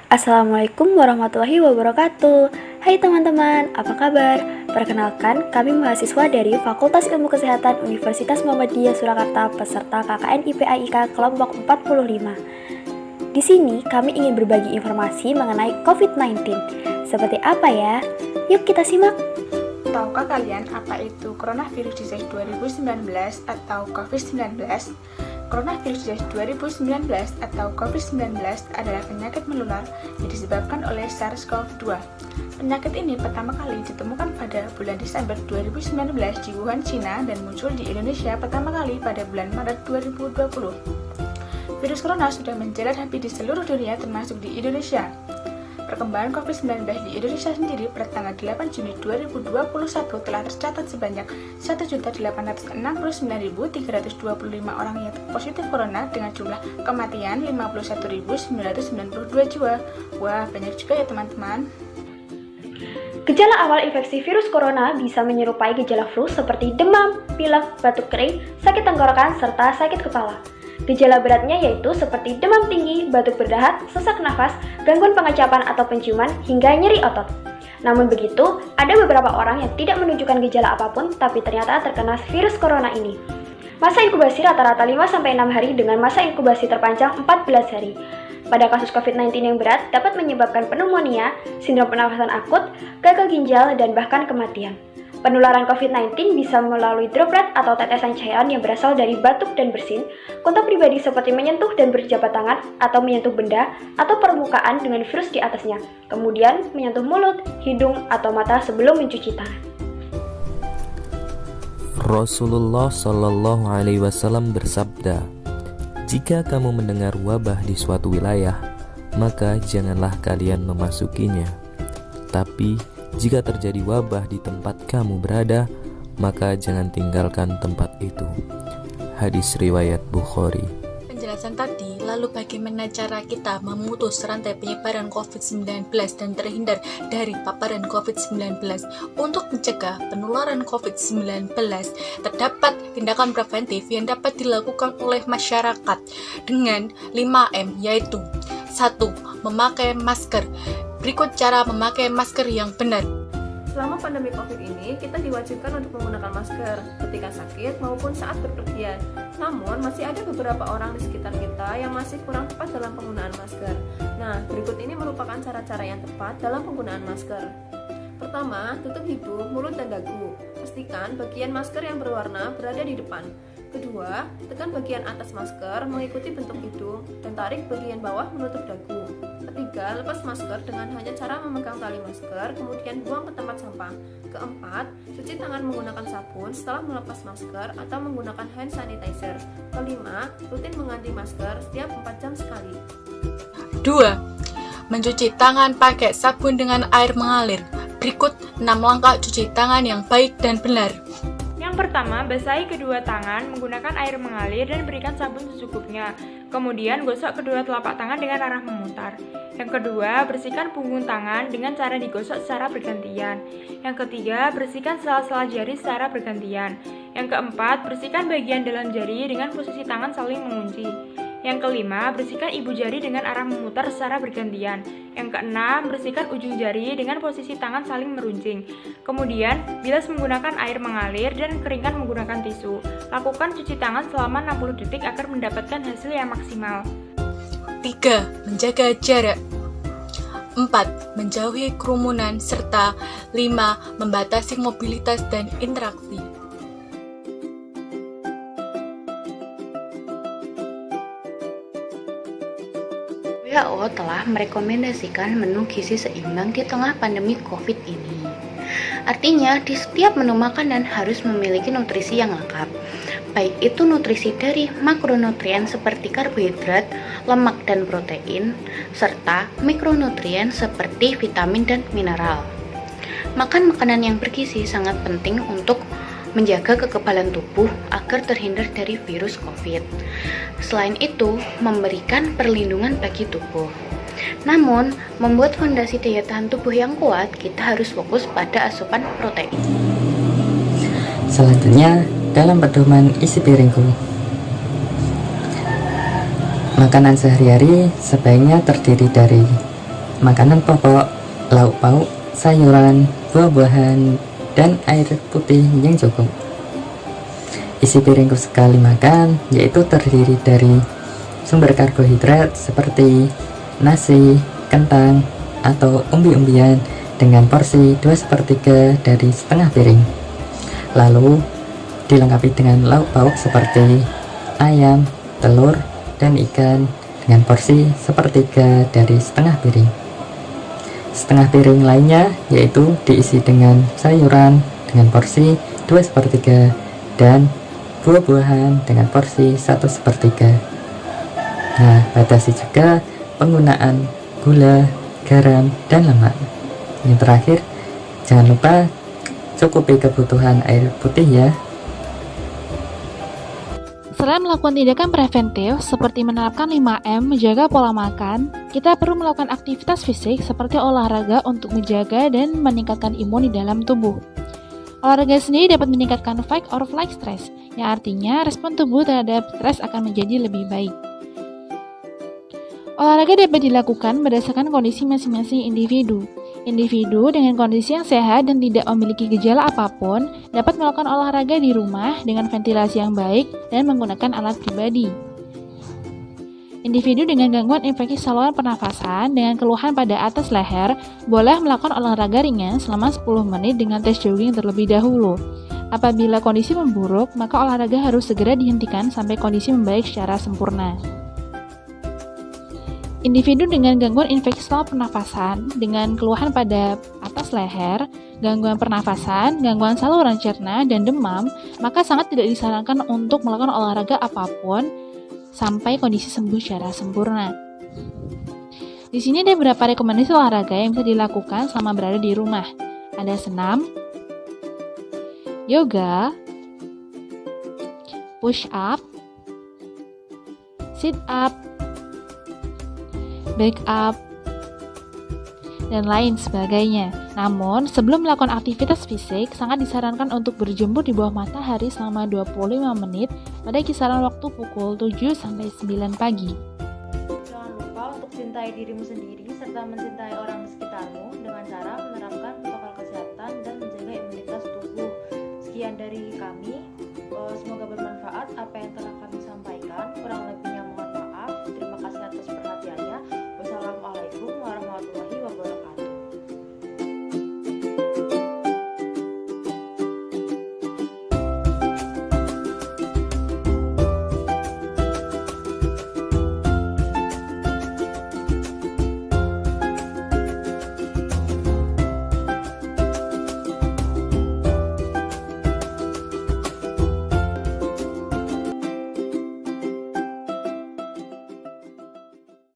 Assalamualaikum warahmatullahi wabarakatuh. Hai teman-teman, apa kabar? Perkenalkan, kami mahasiswa dari Fakultas Ilmu Kesehatan Universitas Muhammadiyah Surakarta peserta KKN IPA-IK kelompok 45. Di sini kami ingin berbagi informasi mengenai COVID-19. Seperti apa ya? Yuk kita simak. Tahukah kalian apa itu Coronavirus Disease 2019 atau COVID-19? Coronavirus Disease 2019 atau COVID-19 adalah penyakit menular yang disebabkan oleh SARS-CoV-2. Penyakit ini pertama kali ditemukan pada bulan Desember 2019 di Wuhan, China dan muncul di Indonesia pertama kali pada bulan Maret 2020. Virus corona sudah menjalar hampir di seluruh dunia termasuk di Indonesia. Perkembangan COVID-19 di Indonesia sendiri pada tanggal 8 Juni 2021 telah tercatat sebanyak 1.869.325 orang yang positif corona dengan jumlah kematian 51.992 jiwa. Wah, banyak juga ya teman-teman. Gejala awal infeksi virus corona bisa menyerupai gejala flu seperti demam, pilek, batuk kering, sakit tenggorokan, serta sakit kepala. Gejala beratnya yaitu seperti demam tinggi, batuk berdahak, sesak nafas, gangguan pengecapan atau penciuman, hingga nyeri otot. Namun begitu, ada beberapa orang yang tidak menunjukkan gejala apapun tapi ternyata terkena virus corona ini. Masa inkubasi rata-rata 5-6 hari dengan masa inkubasi terpanjang 14 hari. Pada kasus COVID-19 yang berat dapat menyebabkan pneumonia, sindrom pernafasan akut, gagal ginjal, dan bahkan kematian. Penularan COVID-19 bisa melalui droplet atau tetesan cairan yang berasal dari batuk dan bersin, kontak pribadi seperti menyentuh dan berjabat tangan, atau menyentuh benda atau permukaan dengan virus di atasnya, kemudian menyentuh mulut, hidung, atau mata sebelum mencuci tangan. Rasulullah Shallallahu Alaihi Wasallam bersabda, "Jika kamu mendengar wabah di suatu wilayah, maka janganlah kalian memasukinya. Tapi jika terjadi wabah di tempat kamu berada, maka jangan tinggalkan tempat itu." Hadis riwayat Bukhari. Penjelasan tadi, lalu bagaimana cara kita memutus rantai penyebaran COVID-19 dan terhindar dari paparan COVID-19? Untuk mencegah penularan COVID-19, terdapat tindakan preventif yang dapat dilakukan oleh masyarakat dengan 5M, yaitu 1. Memakai masker. Berikut cara memakai masker yang benar. Selama pandemi COVID ini, kita diwajibkan untuk menggunakan masker ketika sakit maupun saat berpergian. Namun, masih ada beberapa orang di sekitar kita yang masih kurang tepat dalam penggunaan masker. Nah, berikut ini merupakan cara-cara yang tepat dalam penggunaan masker. Pertama, tutup hidung, mulut, dan dagu. Pastikan bagian masker yang berwarna berada di depan. Kedua, tekan bagian atas masker mengikuti bentuk hidung dan tarik bagian bawah menutup dagu. Ketiga, lepas masker dengan hanya cara memegang tali masker, kemudian buang ke tempat sampah. Keempat, cuci tangan menggunakan sabun setelah melepas masker atau menggunakan hand sanitizer. Kelima, rutin mengganti masker setiap 4 jam sekali. 2. Mencuci tangan pakai sabun dengan air mengalir. Berikut 6 langkah cuci tangan yang baik dan benar. Yang pertama, basahi kedua tangan menggunakan air mengalir dan berikan sabun secukupnya. Kemudian gosok kedua telapak tangan dengan arah memutar. Yang kedua, bersihkan punggung tangan dengan cara digosok secara bergantian. Yang ketiga, bersihkan sela-sela jari secara bergantian. Yang keempat, bersihkan bagian dalam jari dengan posisi tangan saling mengunci. Yang kelima, bersihkan ibu jari dengan arah memutar secara bergantian. Yang keenam, bersihkan ujung jari dengan posisi tangan saling meruncing. Kemudian, bilas menggunakan air mengalir dan keringkan menggunakan tisu. Lakukan cuci tangan selama 60 detik agar mendapatkan hasil yang maksimal. 3. Menjaga jarak. 4. Menjauhi kerumunan. Serta 5. Membatasi mobilitas dan interaksi. WHO telah merekomendasikan menu gizi seimbang di tengah pandemi COVID ini. Artinya, di setiap menu makanan harus memiliki nutrisi yang lengkap, baik itu nutrisi dari makronutrien seperti karbohidrat, lemak, dan protein, serta mikronutrien seperti vitamin dan mineral. Makan makanan yang bergizi sangat penting untuk menjaga kekebalan tubuh agar terhindar dari virus COVID. Selain itu, memberikan perlindungan bagi tubuh. Namun, membuat fondasi daya tahan tubuh yang kuat, kita harus fokus pada asupan protein. Selanjutnya, dalam pedoman isi piringku. Makanan sehari-hari sebaiknya terdiri dari makanan pokok, lauk pauk, sayuran, buah-buahan, dan air putih yang cukup. Isi piringku sekali makan yaitu terdiri dari sumber karbohidrat seperti nasi, kentang, atau umbi-umbian dengan porsi 2/3 dari setengah piring. Lalu dilengkapi dengan lauk pauk seperti ayam, telur, dan ikan dengan porsi 1/3 dari setengah piring. Setengah piring lainnya yaitu diisi dengan sayuran dengan porsi 2/3 dan buah-buahan dengan porsi 1/3. Nah, batasi juga penggunaan gula, garam, dan lemak. Yang terakhir, jangan lupa cukupi kebutuhan air putih ya. Selain melakukan tindakan preventif seperti menerapkan 5M menjaga pola makan, kita perlu melakukan aktivitas fisik seperti olahraga untuk menjaga dan meningkatkan imun di dalam tubuh. Olahraga sendiri dapat meningkatkan fight or flight stress, yang artinya respon tubuh terhadap stres akan menjadi lebih baik. Olahraga dapat dilakukan berdasarkan kondisi masing-masing individu. Individu dengan kondisi yang sehat dan tidak memiliki gejala apapun dapat melakukan olahraga di rumah dengan ventilasi yang baik dan menggunakan alat pribadi. Individu dengan gangguan infeksi saluran pernafasan dengan keluhan pada atas leher boleh melakukan olahraga ringan selama 10 menit dengan tes jogging terlebih dahulu. Apabila kondisi memburuk, maka olahraga harus segera dihentikan sampai kondisi membaik secara sempurna. Individu dengan gangguan infeksi saluran pernafasan dengan keluhan pada atas leher, gangguan pernafasan, gangguan saluran cerna, dan demam, maka sangat tidak disarankan untuk melakukan olahraga apapun sampai kondisi sembuh secara sempurna. Di sini ada beberapa rekomendasi olahraga yang bisa dilakukan selama berada di rumah. Ada senam, yoga, push up, sit up, back up, dan lain sebagainya. Namun, sebelum melakukan aktivitas fisik, sangat disarankan untuk berjemur di bawah matahari selama 25 menit pada kisaran waktu pukul 7 sampai 9 pagi. Jangan lupa untuk cintai dirimu sendiri serta mencintai orang di sekitarmu dengan cara menerapkan protokol kesehatan dan menjaga imunitas tubuh. Sekian dari kami, semoga bermanfaat apa yang telah kami sampaikan. Kurang lebih